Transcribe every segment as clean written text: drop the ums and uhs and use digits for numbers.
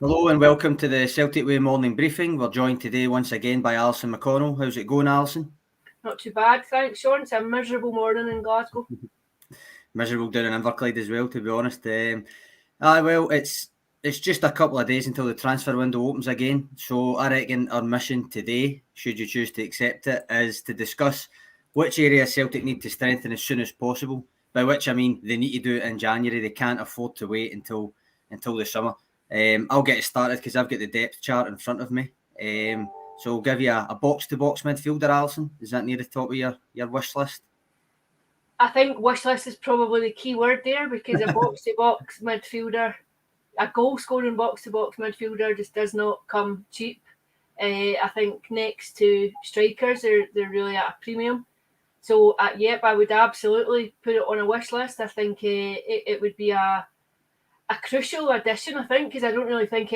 Hello and welcome to the Celtic Way morning briefing. We're joined today once again by Alison McConnell. How's it going, Alison? Not too bad, thanks, Sean. It's a miserable morning in Glasgow. Miserable down in Inverclyde as well, to be honest. It's just a couple of days until the transfer window opens again. So I reckon our mission today, should you choose to accept it, is to discuss which area Celtic need to strengthen as soon as possible. By which I mean they need to do it in January. They can't afford to wait until the summer. I'll get it started because I've got the depth chart in front of me. So I'll give you a box-to-box midfielder, Alison. Is that near the top of your wish list? I think wish list is probably the key word there, because a box-to-box midfielder, a goal-scoring box-to-box midfielder just does not come cheap. I think next to strikers, they're really at a premium. So, yep, I would absolutely put it on a wish list. I think it would be a crucial addition, I think, because I don't really think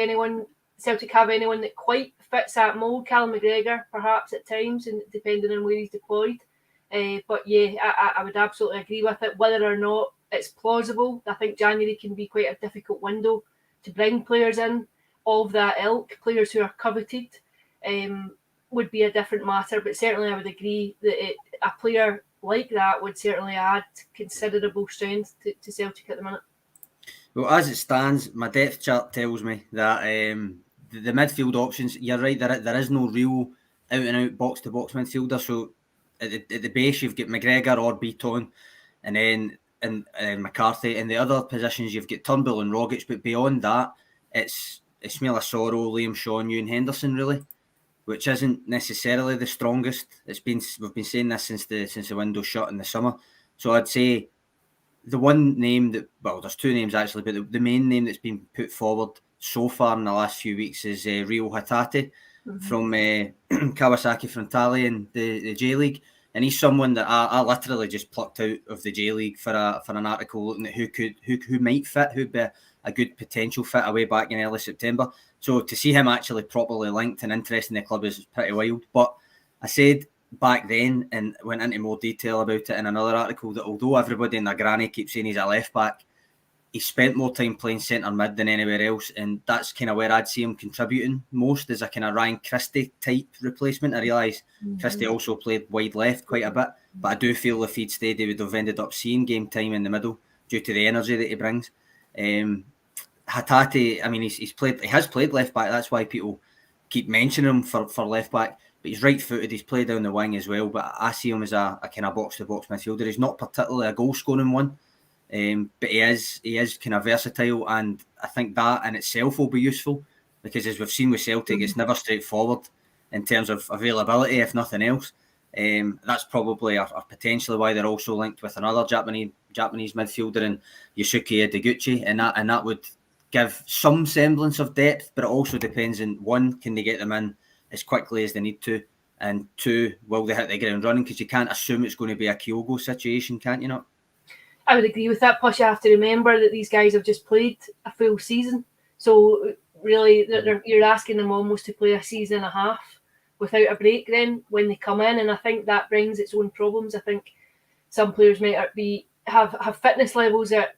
Celtic have anyone that quite fits that mould. Callum McGregor, perhaps at times, and depending on where he's deployed. But yeah, I would absolutely agree with it. Whether or not it's plausible, I think January can be quite a difficult window to bring players in of that ilk, players who are coveted, would be a different matter. But certainly I would agree that a player like that would certainly add considerable strength to Celtic at the minute. Well, as it stands, my depth chart tells me that the midfield options, you're right, there is no real out-and-out box-to-box midfielder. So at the base, you've got McGregor or Beaton, and then McCarthy. In the other positions, you've got Turnbull and Rogic. But beyond that, it's Ismaila Soro, Liam Shaw, and Ewan Henderson, really, which isn't necessarily the strongest. We've been saying this since the window shut in the summer. So I'd say the one name there's two names actually, but the main name that's been put forward so far in the last few weeks is Rio Hatate from Kawasaki Frontale in the J League, and he's someone that I literally just plucked out of the J League for an article looking at who might fit, who'd be a good potential fit away back in early September. So to see him actually properly linked and interested in the club is pretty wild. But I said back then, and went into more detail about it in another article, that although everybody in their granny keeps saying he's a left back, he spent more time playing centre mid than anywhere else, and that's kind of where I'd see him contributing most, as a kind of Ryan Christie type replacement. I realise Christie also played wide left quite a bit, but I do feel if he'd stayed, he would have ended up seeing game time in the middle due to the energy that he brings. Hatate, I mean, he has played left back. That's why people keep mentioning him for left back. But he's right-footed. He's played down the wing as well. But I see him as a kind of box-to-box midfielder. He's not particularly a goal-scoring one, but he is kind of versatile, and I think that in itself will be useful, because as we've seen with Celtic, it's never straightforward in terms of availability, if nothing else. That's probably or potentially why they're also linked with another Japanese midfielder in Yusuke Ideguchi, and that would give some semblance of depth, but it also depends on, one, can they get them in as quickly as they need to, and two, will they hit the ground running? Because you can't assume it's going to be a Kyogo situation, can't you not? I would agree with that. Plus, you have to remember that these guys have just played a full season. So really, you're asking them almost to play a season and a half without a break then when they come in. And I think that brings its own problems. I think some players might have fitness levels that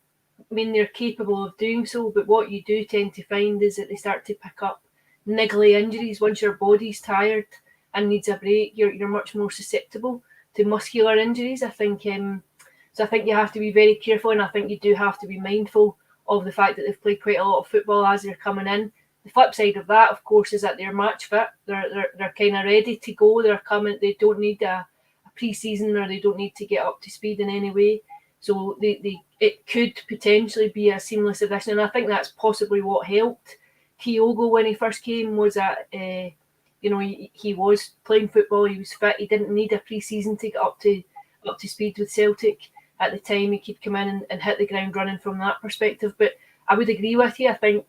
mean they're capable of doing so. But what you do tend to find is that they start to pick up niggly injuries. Once your body's tired and needs a break, you're much more susceptible to muscular injuries. I think so. I think you have to be very careful, and I think you do have to be mindful of the fact that they've played quite a lot of football as they're coming in. The flip side of that, of course, is that they're match fit. They're kind of ready to go. They're coming. They don't need a pre-season, or they don't need to get up to speed in any way. So it could potentially be a seamless addition, and I think that's possibly what helped Kyogo when he first came, was that he was playing football, he was fit, he didn't need a pre-season to get up to speed with Celtic. At the time, he could come in and hit the ground running from that perspective. But I would agree with you. I think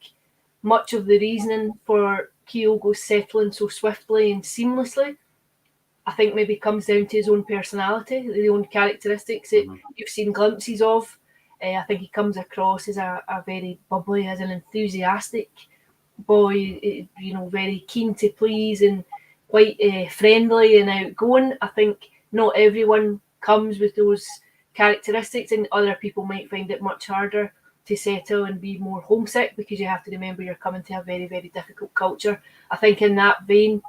much of the reasoning for Kyogo settling so swiftly and seamlessly, I think maybe comes down to his own personality, the own characteristics that you've seen glimpses of. I think he comes across as a very bubbly, as an enthusiastic boy, very keen to please and quite friendly and outgoing. I think not everyone comes with those characteristics, and other people might find it much harder settle and be more homesick, because you have to remember you're coming to a very, very difficult culture. I think in that vein,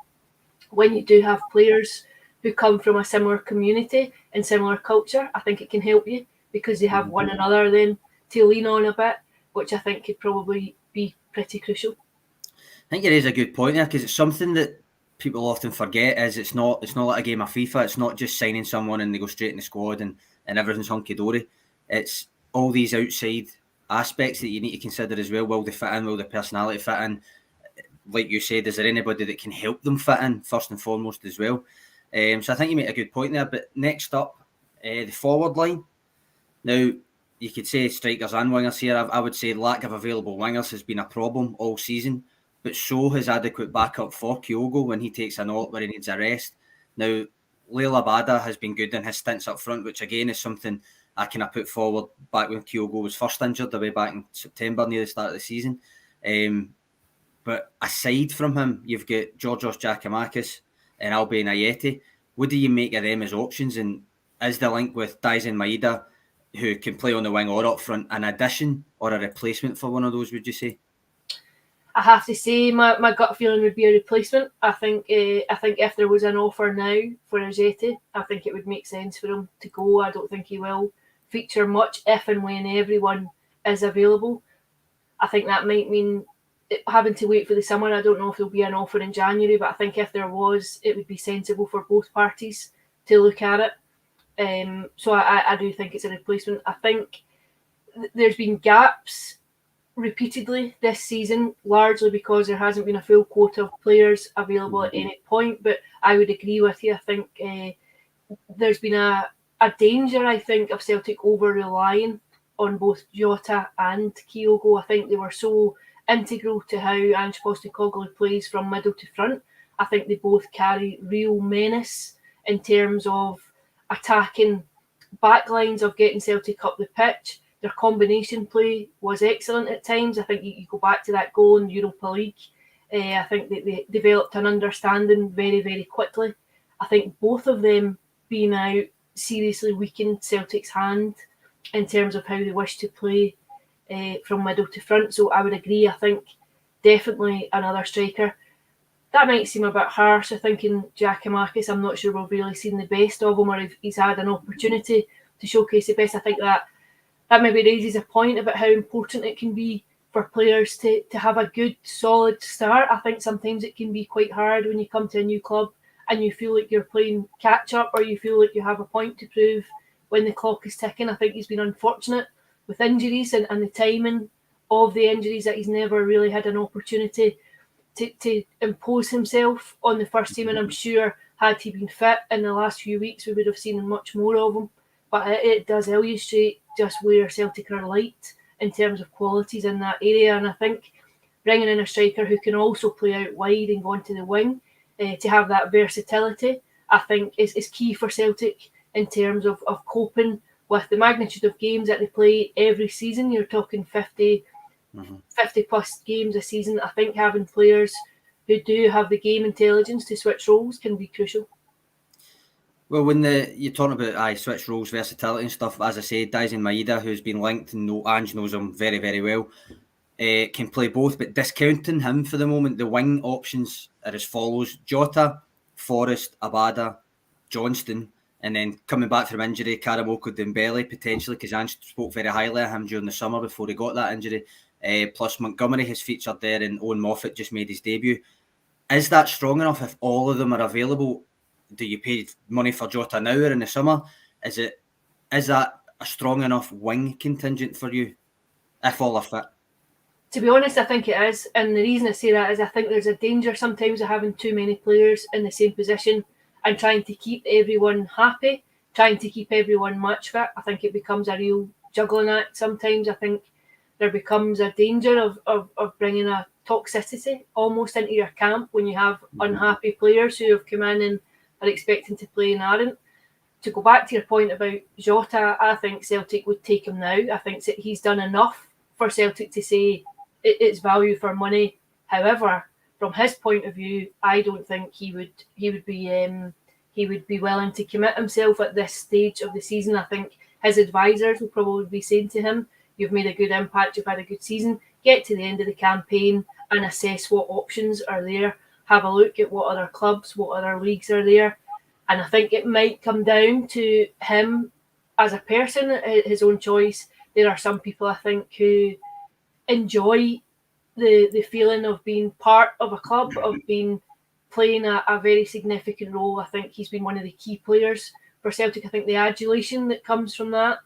when you do have players who come from a similar community and similar culture, I think it can help you, because they have one another then to lean on a bit, which I think could probably be pretty crucial. I think it is a good point there, because it's something that people often forget. Is it's not like a game of FIFA. It's not just signing someone and they go straight in the squad and everything's hunky dory. It's all these outside aspects that you need to consider as well. Will they fit in? Will their personality fit in? Like you said, is there anybody that can help them fit in first and foremost as well? So I think you make a good point there. But next up, the forward line. Now, you could say strikers and wingers here. I would say lack of available wingers has been a problem all season, but so has adequate backup for Kyogo when he takes a knock where he needs a rest. Now, Leila Bada has been good in his stints up front, which again is something I kind of put forward back when Kyogo was first injured, the way back in September near the start of the season. But aside from him, you've got Georgios Giacomakis and Albion Ayeti. What do you make of them as options? And is the link with Daisen Maeda, who can play on the wing or up front, an addition or a replacement for one of those, would you say? I have to say my gut feeling would be a replacement. I think if there was an offer now for Ajeti, I think it would make sense for him to go. I don't think he will feature much if and when everyone is available. I think that might mean having to wait for the summer. I don't know if there'll be an offer in January, but I think if there was, it would be sensible for both parties to look at it. So I do think it's a replacement. I think there's been gaps repeatedly this season, largely because there hasn't been a full quota of players available at any point. But I would agree with you. I think there's been a danger, I think, of Celtic over-relying on both Jota and Kyogo. I think they were so integral to how Ange Postecoglou plays from middle to front. I think they both carry real menace in terms of attacking backlines, of getting Celtic up the pitch. Their combination play was excellent at times. I think you go back to that goal in Europa League. I think they developed an understanding very, very quickly. I think both of them being out seriously weakened Celtic's hand in terms of how they wish to play from middle to front. So I would agree. I think definitely another striker. That might seem a bit harsh. I think in Giacomakis, I'm not sure we've really seen the best of him, or if he's had an opportunity to showcase the best. I think that maybe raises a point about how important it can be for players to have a good, solid start. I think sometimes it can be quite hard when you come to a new club and you feel like you're playing catch-up, or you feel like you have a point to prove when the clock is ticking. I think he's been unfortunate with injuries and the timing of the injuries, that he's never really had an opportunity to impose himself on the first team. And I'm sure had he been fit in the last few weeks, we would have seen much more of him. But it does illustrate just where Celtic are light in terms of qualities in that area. And I think bringing in a striker who can also play out wide and go into the wing to have that versatility, I think is key for Celtic in terms of coping with the magnitude of games that they play every season. You're talking 50 plus games a season. I think having players who do have the game intelligence to switch roles can be crucial. Well, when you're talking about switch roles, versatility and stuff, as I said, Daisen Maeda, who's been linked, and Ange knows him very, very well, can play both. But discounting him for the moment, the wing options are as follows: Jota, Forrest, Abada, Johnston, and then coming back from injury, Karamoko Dembele, potentially, because Ange spoke very highly of him during the summer before he got that injury. Plus Montgomery has featured there, and Owen Moffat just made his debut. Is that strong enough if all of them are available? Do you pay money for Jota now or in the summer? Is that a strong enough wing contingent for you if all are fit? To be honest, I think it is. And the reason I say that is I think there's a danger sometimes of having too many players in the same position and trying to keep everyone happy, trying to keep everyone match fit. I think it becomes a real juggling act sometimes. I think there becomes a danger of bringing a toxicity almost into your camp when you have unhappy players who have come in and are expecting to play and aren't. To go back to your point about Jota, I think Celtic would take him now. I think that he's done enough for Celtic to say it's value for money. However, from his point of view, I don't think he would be willing to commit himself at this stage of the season. I think his advisors will probably be saying to him, you've made a good impact, you've had a good season, get to the end of the campaign and assess what options are there. Have a look at what other clubs, what other leagues are there. And I think it might come down to him as a person, his own choice. There are some people, I think, who enjoy the feeling of being part of a club, of being playing a very significant role. I think he's been one of the key players for Celtic. I think the adulation that comes from that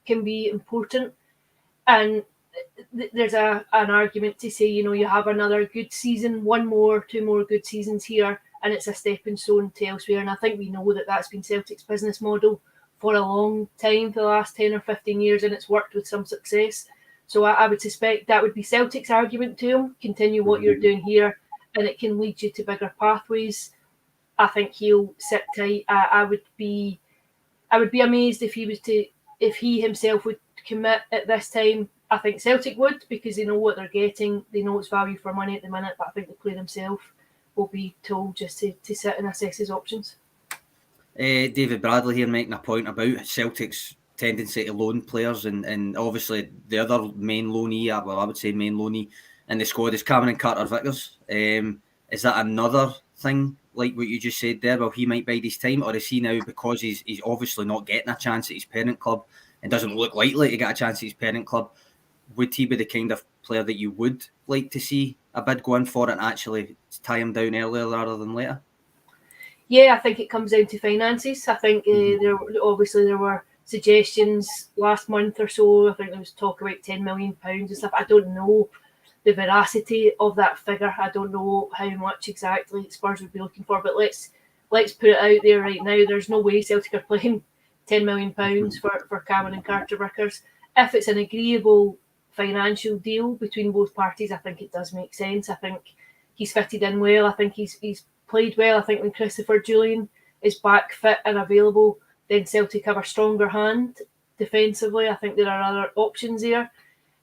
can be important. And there's an argument to say, you have another good season, 2 more good seasons here, and it's a stepping stone to elsewhere. And I think we know that that's been Celtic's business model for a long time, for the last 10 or 15 years, and it's worked with some success. So I would suspect that would be Celtic's argument to him. Continue what you're doing here, and it can lead you to bigger pathways. I think he'll sit tight. I would be amazed if he himself would commit at this time. I think Celtic would, because they know what they're getting. They know it's value for money at the minute, but I think the player himself will be told just to sit and assess his options. David Bradley here making a point about Celtic's tendency to loan players, and obviously the other main loanee, I would say main loanee in the squad is Cameron Carter-Vickers. Is that another thing, like what you just said there? Well, he might bide his time, or is he now, because he's obviously not getting a chance at his parent club and doesn't look likely to get a chance at his parent club, would he be the kind of player that you would like to see a bid go in for and actually tie him down earlier rather than later? Yeah, I think it comes down to finances. I think there were suggestions last month or so. I think there was talk about £10 million and stuff. I don't know the veracity of that figure. I don't know how much exactly Spurs would be looking for, but let's put it out there right now. There's no way Celtic are playing £10 million for Cameron and Carter-Vickers. If it's an agreeable financial deal between both parties, I think it does make sense. I think he's fitted in well. I think he's played well. I think when Christopher Julian is back fit and available, then Celtic have a stronger hand defensively. I think there are other options there.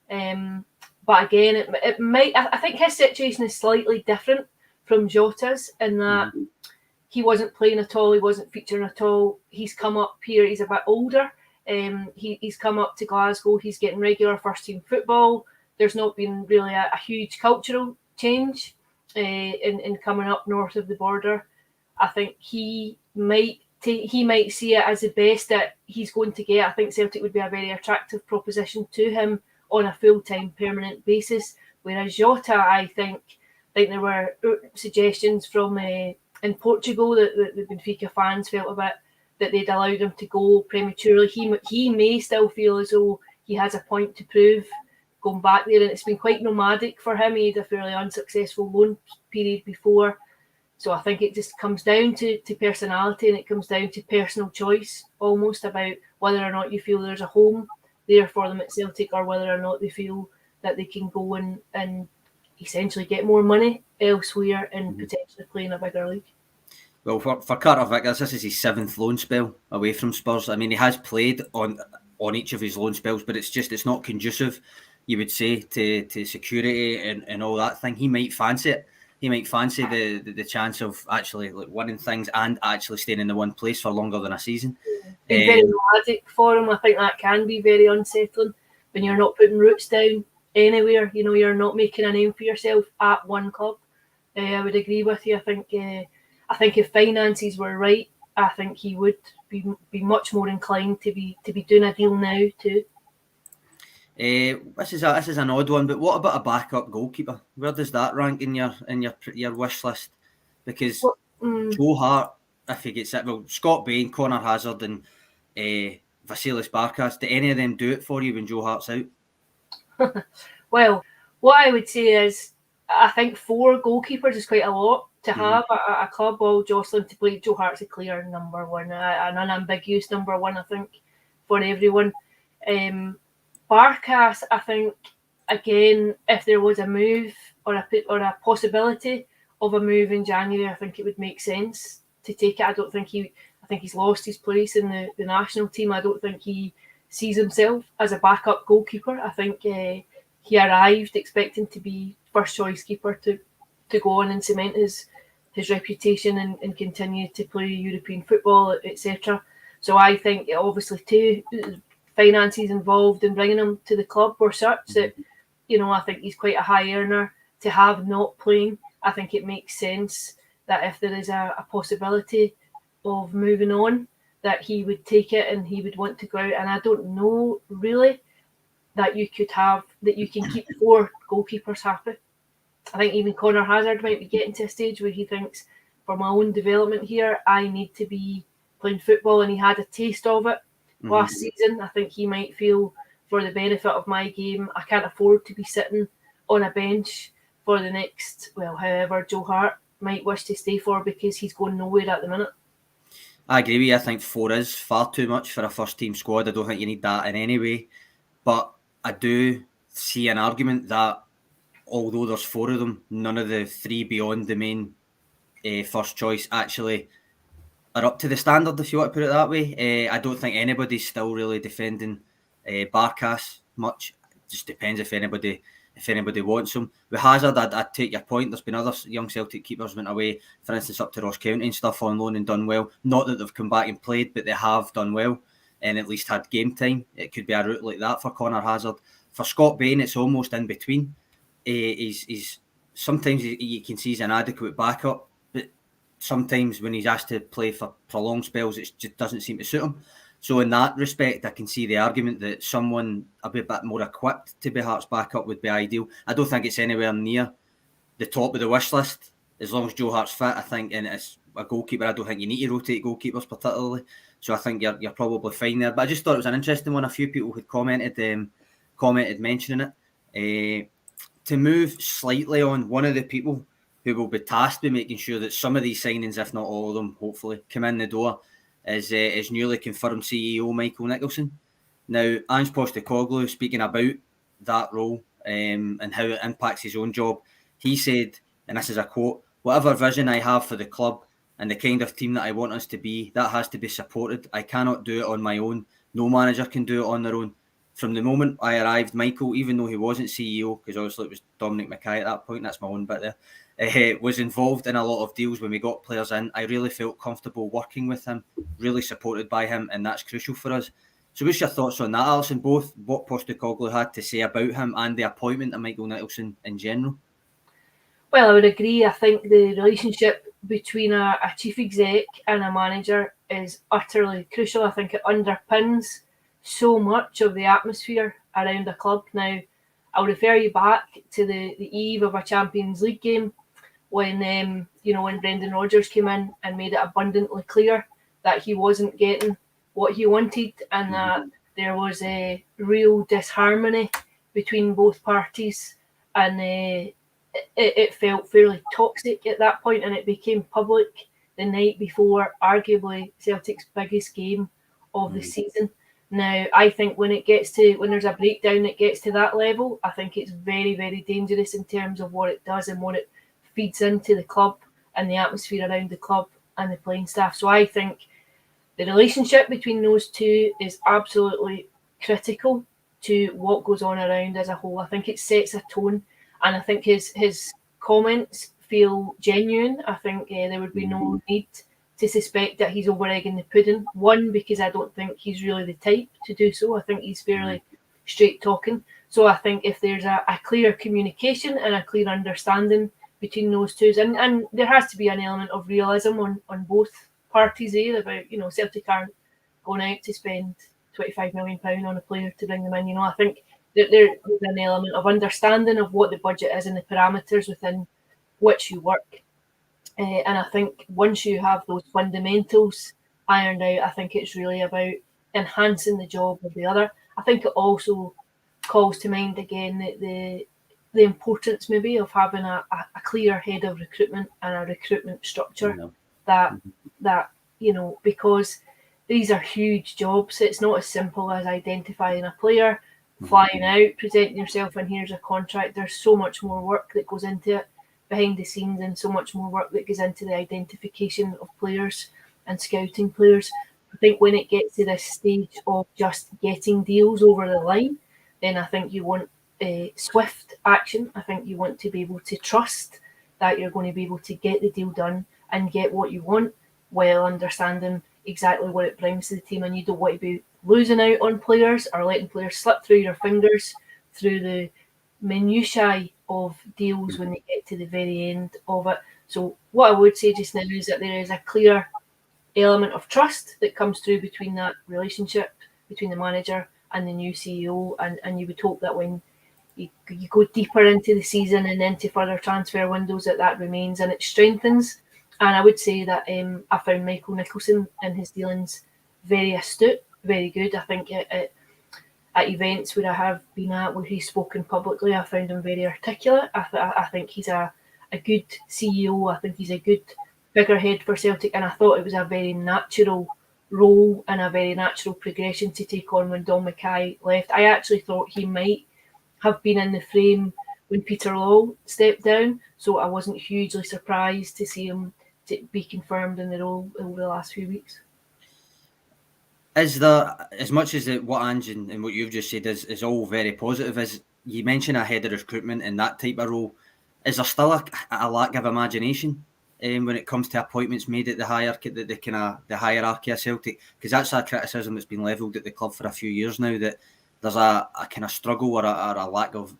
But again, it might. I think his situation is slightly different from Jota's in that he wasn't playing at all. He wasn't featuring at all. He's come up here. He's a bit older. He's come up to Glasgow. He's getting regular first team football. There's not been really a huge cultural change in coming up north of the border. I think he might see it as the best that he's going to get. I think Celtic would be a very attractive proposition to him on a full-time permanent basis. Whereas Jota, I think there were suggestions from in Portugal that the Benfica fans felt a bit that they'd allowed him to go prematurely. He may still feel as though he has a point to prove going back there, and it's been quite nomadic for him. He had a fairly unsuccessful loan period before. So I think it just comes down to personality, and it comes down to personal choice almost about whether or not you feel there's a home there for them at Celtic, or whether or not they feel that they can go and essentially get more money elsewhere and potentially play in a bigger league. Well, for Carter-Vickers, this is his 7th loan spell away from Spurs. I mean, he has played on each of his loan spells, but it's not conducive, you would say, to security and all that thing. He might fancy it. He might fancy the chance of actually winning things and actually staying in the one place for longer than a season. Been very nomadic for him. I think that can be very unsettling when you're not putting roots down anywhere. You're not making a name for yourself at one club. I would agree with you. I think if finances were right, I think he would be much more inclined to be doing a deal now too. This is an odd one, but what about a backup goalkeeper? Where does that rank in your wish list? Because Joe Hart, if he gets it, well, Scott Bain, Connor Hazard, and Vasilis Barkas, do any of them do it for you when Joe Hart's out? Well, what I would say is, I think 4 goalkeepers is quite a lot to have a club all jostling to play. Joe Hart's a clear number one, an unambiguous number one, I think, for everyone. Barkas, I think, again, if there was a move or a possibility of a move in January, I think it would make sense to take it. I think he's lost his place in the national team. I don't think he sees himself as a backup goalkeeper. I think he arrived expecting to be first choice keeper to go on and cement his reputation and continue to play European football, etc. So I think obviously finances involved in bringing him to the club were such that, I think he's quite a high earner to have not playing. I think it makes sense that if there is a possibility of moving on, that he would take it and he would want to go out. And I don't know really that you can keep 4 goalkeepers happy. I think even Connor Hazard might be getting to a stage where he thinks, for my own development here, I need to be playing football, and he had a taste of it last season. I think he might feel, for the benefit of my game, I can't afford to be sitting on a bench for the next, however Joe Hart might wish to stay for, because he's going nowhere at the minute. I agree with you. I think 4 is far too much for a first team squad. I don't think you need that in any way. But I do see an argument that although there's 4 of them, none of the 3 beyond the main first choice actually are up to the standard, if you want to put it that way. I don't think anybody's still really defending Barkas much. It just depends if anybody wants him. With Hazard, I'd take your point. There's been other young Celtic keepers went away, for instance, up to Ross County and stuff on loan and done well. Not that they've come back and played, but they have done well and at least had game time. It could be a route like that for Connor Hazard. For Scott Bain, it's almost in between. He's sometimes you can see he's an adequate backup, but sometimes when he's asked to play for prolonged spells, it just doesn't seem to suit him. So in that respect, I can see the argument that someone a bit more equipped to be Hearts backup would be ideal. I don't think it's anywhere near the top of the wish list, as long as Joe Hart's fit, I think, and it's a goalkeeper. I don't think you need to rotate goalkeepers particularly. So I think you're probably fine there. But I just thought it was an interesting one. A few people had commented mentioning it. To move slightly on, one of the people who will be tasked with making sure that some of these signings, if not all of them, hopefully come in the door, is newly confirmed CEO Michael Nicholson. Now, Ange Postecoglou, speaking about that role and how it impacts his own job, he said, and this is a quote, "Whatever vision I have for the club and the kind of team that I want us to be, that has to be supported. I cannot do it on my own. No manager can do it on their own. From the moment I arrived, Michael, even though he wasn't CEO, because obviously it was Dominic Mackay at that point, that's my own bit there, was involved in a lot of deals when we got players in. I really felt comfortable working with him, really supported by him, and that's crucial for us." So what's your thoughts on that, Alison, both what Postecoglou had to say about him and the appointment of Michael Nicholson in general? Well, I would agree. I think the relationship between a chief exec and a manager is utterly crucial. I think it underpins so much of the atmosphere around a club. Now, I'll refer you back to the eve of a Champions League game when when Brendan Rodgers came in and made it abundantly clear that he wasn't getting what he wanted, and that there was a real disharmony between both parties, and it felt fairly toxic at that point, and it became public the night before arguably Celtic's biggest game of the season. Now, I think when there's a breakdown that gets to that level, I think it's very, very dangerous in terms of what it does and what it feeds into the club and the atmosphere around the club and the playing staff. So I think the relationship between those two is absolutely critical to what goes on around as a whole. I think it sets a tone, and I think his comments feel genuine. I think there would be no need to suspect that he's over-egging the pudding. One, because I don't think he's really the type to do so. I think he's fairly straight-talking. So I think if there's a clear communication and a clear understanding between those two, and there has to be an element of realism on both parties there about, Celtic aren't going out to spend £25 million on a player to bring them in. I think that there's an element of understanding of what the budget is and the parameters within which you work. And I think once you have those fundamentals ironed out, I think it's really about enhancing the job of the other. I think it also calls to mind again the importance maybe of having a clear head of recruitment and a recruitment structure that because these are huge jobs. It's not as simple as identifying a player, flying out, presenting yourself, and here's a contract. There's so much more work that goes into it behind the scenes, and so much more work that goes into the identification of players and scouting players. I think when it gets to this stage of just getting deals over the line, then I think you want swift action. I think you want to be able to trust that you're going to be able to get the deal done and get what you want while understanding exactly what it brings to the team, and you don't want to be losing out on players or letting players slip through your fingers through the minutiae of deals when they get to the very end of it. So what I would say just now is that there is a clear element of trust that comes through between that relationship between the manager and the new CEO, and you would hope that when you go deeper into the season and into further transfer windows that remains and it strengthens. And I would say that I found Michael Nicholson and his dealings very astute, very good. I think at events where I have been at where he's spoken publicly, I found him very articulate. I think he's a good CEO. I think he's a good figurehead for Celtic, and I thought it was a very natural role and a very natural progression to take on when Don Mackay left. I actually thought he might have been in the frame when Peter Law stepped down, so I wasn't hugely surprised to see him to be confirmed in the role over the last few weeks. Is there, as much as what Ange and what you've just said is all very positive, as you mentioned a head of recruitment in that type of role, is there still a lack of imagination when it comes to appointments made at the hierarchy, the hierarchy of Celtic? Because that's a criticism that's been levelled at the club for a few years now, that there's a kind of struggle or a lack of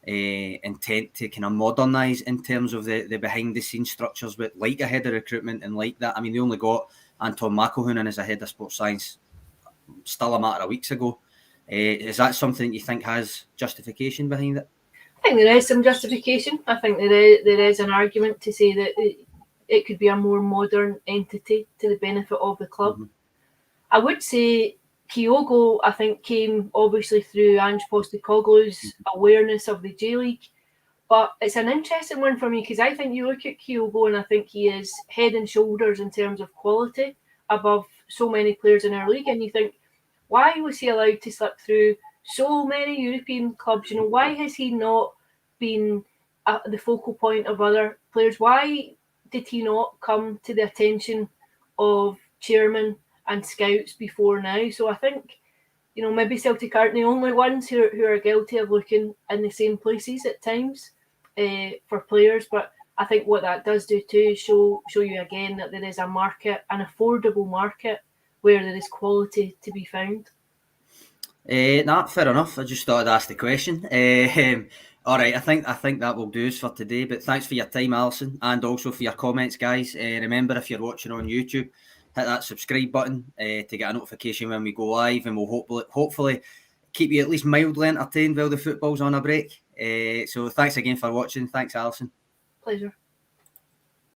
intent to kind of modernise in terms of the behind the scenes structures, but like a head of recruitment and like that. I mean, they only got Anton McElhoonen as a head of sports science still a matter of weeks ago. Is that something you think has justification behind it? I think there is some justification. I think there is an argument to say that it could be a more modern entity to the benefit of the club. Mm-hmm. I would say Kyogo, I think, came obviously through Ange Postecoglou's awareness of the J-League. But it's an interesting one for me because I think you look at Kyogo and I think he is head and shoulders in terms of quality above so many players in our league. And you think, why was he allowed to slip through so many European clubs? You know, why has he not been the focal point of other players? Why did he not come to the attention of chairman and scouts before now? So I think, you know, maybe Celtic aren't the only ones who are guilty of looking in the same places at times for players. But I think what that does do too is show you again that there is a market, an affordable market, where there is quality to be found. Nah, fair enough. I just thought I'd ask the question. All right, I think that will do us for today. But thanks for your time, Alison, and also for your comments, guys. Remember, if you're watching on YouTube, hit that subscribe button to get a notification when we go live, and we'll hopefully keep you at least mildly entertained while the football's on a break. So thanks again for watching. Thanks, Alison. Pleasure.